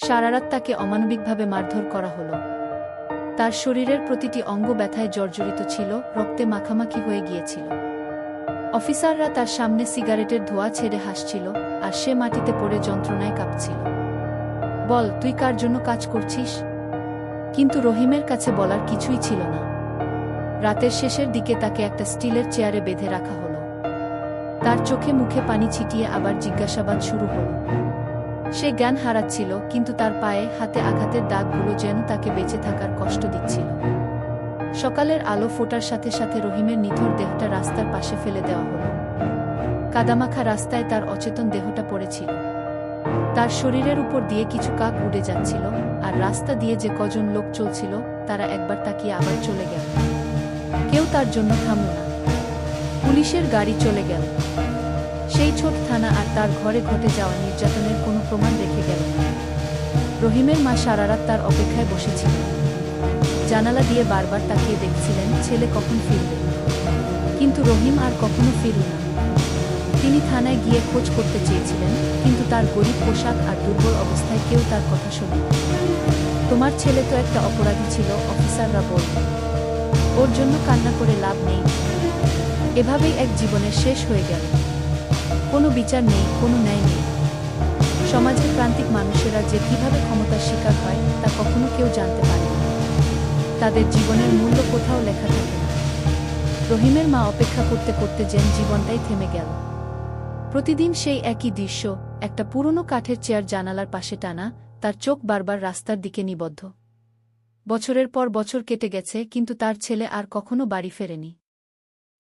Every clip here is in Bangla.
সারারাত তাকে অমানবিকভাবে মারধর করা হলো। তার শরীরের প্রতিটি অঙ্গ ব্যথায় জর্জরিত ছিল, রক্তে মাখামাখি হয়ে গিয়েছিল। অফিসাররা তার সামনে সিগারেটের ধোঁয়া ছেড়ে হাসছিল, আর সে মাটিতে পড়ে যন্ত্রণায় কাঁপছিল। বল, তুই কার জন্য কাজ করছিস? কিন্তু রহিমের কাছে বলার কিছুই ছিল না। রাতের শেষের দিকে তাকে একটা স্টিলের চেয়ারে বেঁধে রাখা হলো। তার চোখে মুখে পানি ছিটিয়ে আবার জিজ্ঞাসাবাদ শুরু হলো। সে জ্ঞান হারাচ্ছিল, কিন্তু তার পায়ে হাতে আঘাতের দাগগুলো যেন তাকে বেঁচে থাকার কষ্ট দিচ্ছিল। সকালের আলো ফোটার সাথে সাথে রহিমের নিথর দেহটা রাস্তার পাশে ফেলে দেওয়া হলো। কাদামাখা রাস্তায় তার অচেতন দেহটা পড়েছিল। তার শরীরের উপর দিয়ে কিছু কাক উড়ে যাচ্ছিল, আর রাস্তা দিয়ে যে কজন লোক চলছিল তারা একবার তাকিয়ে আবার চলে গেল। কেউ তার জন্য থামল না। পুলিশের গাড়ি চলে গেল। সেই ছোট থানা আর তার ঘরে ঘটে যাওয়া নির্যাতনের কোনো প্রমাণ রেখে গেল না। রহিমের মা সারারাত তার অপেক্ষায় বসেছিল। জানালা দিয়ে বারবার তাকিয়ে দেখছিলেন ছেলে কখন ফিরবে, কিন্তু রহিম আর কখনো ফিরল না। তিনি থানায় গিয়ে খোঁজ করতে চেয়েছিলেন, কিন্তু তার গরিব পোশাক আর দুর্বল অবস্থায় কেউ তার কথা শোনেনি। তোমার ছেলে তো একটা অপরাধী ছিল, অফিসাররা বলল। ওর জন্য কান্না করে লাভ নেই। এভাবেই এক জীবনের শেষ হয়ে গেল। কোনো বিচার নেই, কোনো ন্যায় নেই। সমাজের প্রান্তিক মানুষেরা যে কিভাবে ক্ষমতার শিকার হয় তা কখনো কেউ জানতে পারে না। তাদের জীবনের মূল্য কোথাও লেখা থাকে না। রহিমের মা অপেক্ষা করতে করতে যেন জীবনটাই থেমে গেল। প্রতিদিন সেই একই দৃশ্য, একটা পুরনো কাঠের চেয়ার জানালার পাশে টানা, তার চোখ বারবার রাস্তার দিকে নিবদ্ধ। বছরের পর বছর কেটে গেছে, কিন্তু তার ছেলে আর কখনো বাড়ি ফেরেনি।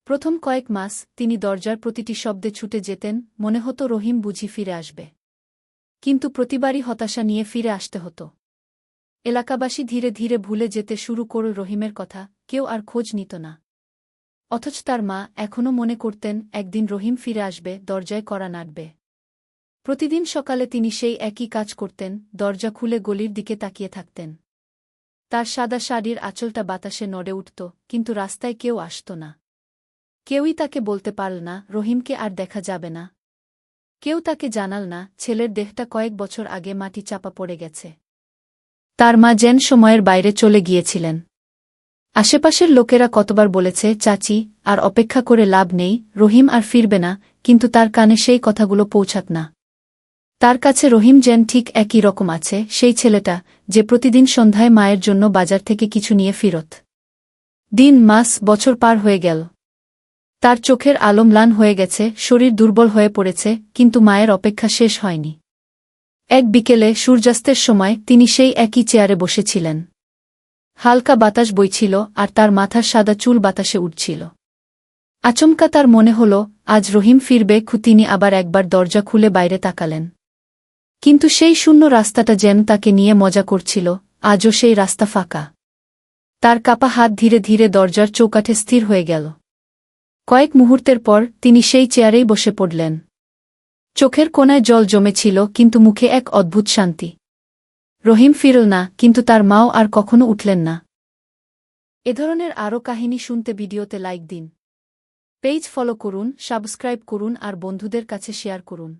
প্রথম কয়েক মাস তিনি দরজার প্রতিটি শব্দে ছুটে যেতেন, মনে হতো রহিম বুঝি ফিরে আসবে। কিন্তু প্রতিবারই হতাশা নিয়ে ফিরে আসতে হতো। এলাকাবাসী ধীরে ধীরে ভুলে যেতে শুরু করল রহিমের কথা, কেউ আর খোঁজ নিত না। অথচ তার মা এখনও মনে করতেন একদিন রহিম ফিরে আসবে, দরজায় কড়া নাড়বে। প্রতিদিন সকালে তিনি সেই একই কাজ করতেন, দরজা খুলে গলির দিকে তাকিয়ে থাকতেন। তার সাদা শাড়ির আঁচলটা বাতাসে নড়ে উঠত, কিন্তু রাস্তায় কেউ আসত না। কেউই তাকে বলতে পারল না রহিমকে আর দেখা যাবে না। কেউ তাকে জানাল না ছেলের দেহটা কয়েক বছর আগে মাটি চাপা পড়ে গেছে। তার মা যেন সময়ের বাইরে চলে গিয়েছিলেন। আশেপাশের লোকেরা কতবার বলেছে, চাচি, আর অপেক্ষা করে লাভ নেই, রহিম আর ফিরবে না, কিন্তু তার কানে সেই কথাগুলো পৌঁছাত না। তার কাছে রহিম যেন ঠিক একই রকম আছে, সেই ছেলেটা যে প্রতিদিন সন্ধ্যায় মায়ের জন্য বাজার থেকে কিছু নিয়ে ফিরত। দিন, মাস, বছর পার হয়ে গেল। তার চোখের আলো ম্লান হয়ে গেছে, শরীর দুর্বল হয়ে পড়েছে, কিন্তু মায়ের অপেক্ষা শেষ হয়নি। এক বিকেলে সূর্যাস্তের সময় তিনি সেই একই চেয়ারে বসেছিলেন। হালকা বাতাস বইছিল, আর তার মাথার সাদা চুল বাতাসে উঠছিল। আচমকা তার মনে হল আজ রহিম ফিরবে। তিনি আবার একবার দরজা খুলে বাইরে তাকালেন। কিন্তু সেই শূন্য রাস্তাটা যেন তাকে নিয়ে মজা করছিল, আজও সেই রাস্তা ফাঁকা। তার কাপা হাত ধীরে ধীরে দরজার চৌকাঠে স্থির হয়ে গেল। কয়েক মুহূর্তের পর তিনি সেই চেয়ারেই বসে পড়লেন। চোখের কোণায় জল জমেছিল, কিন্তু মুখে এক অদ্ভুত শান্তি। রহিম ফিরল না, কিন্তু তার মাও আর কখনো উঠলেন না। এ ধরনের আরও কাহিনী শুনতে ভিডিওতে লাইক দিন, পেজ ফলো করুন, সাবস্ক্রাইব করুন আর বন্ধুদের কাছে শেয়ার করুন।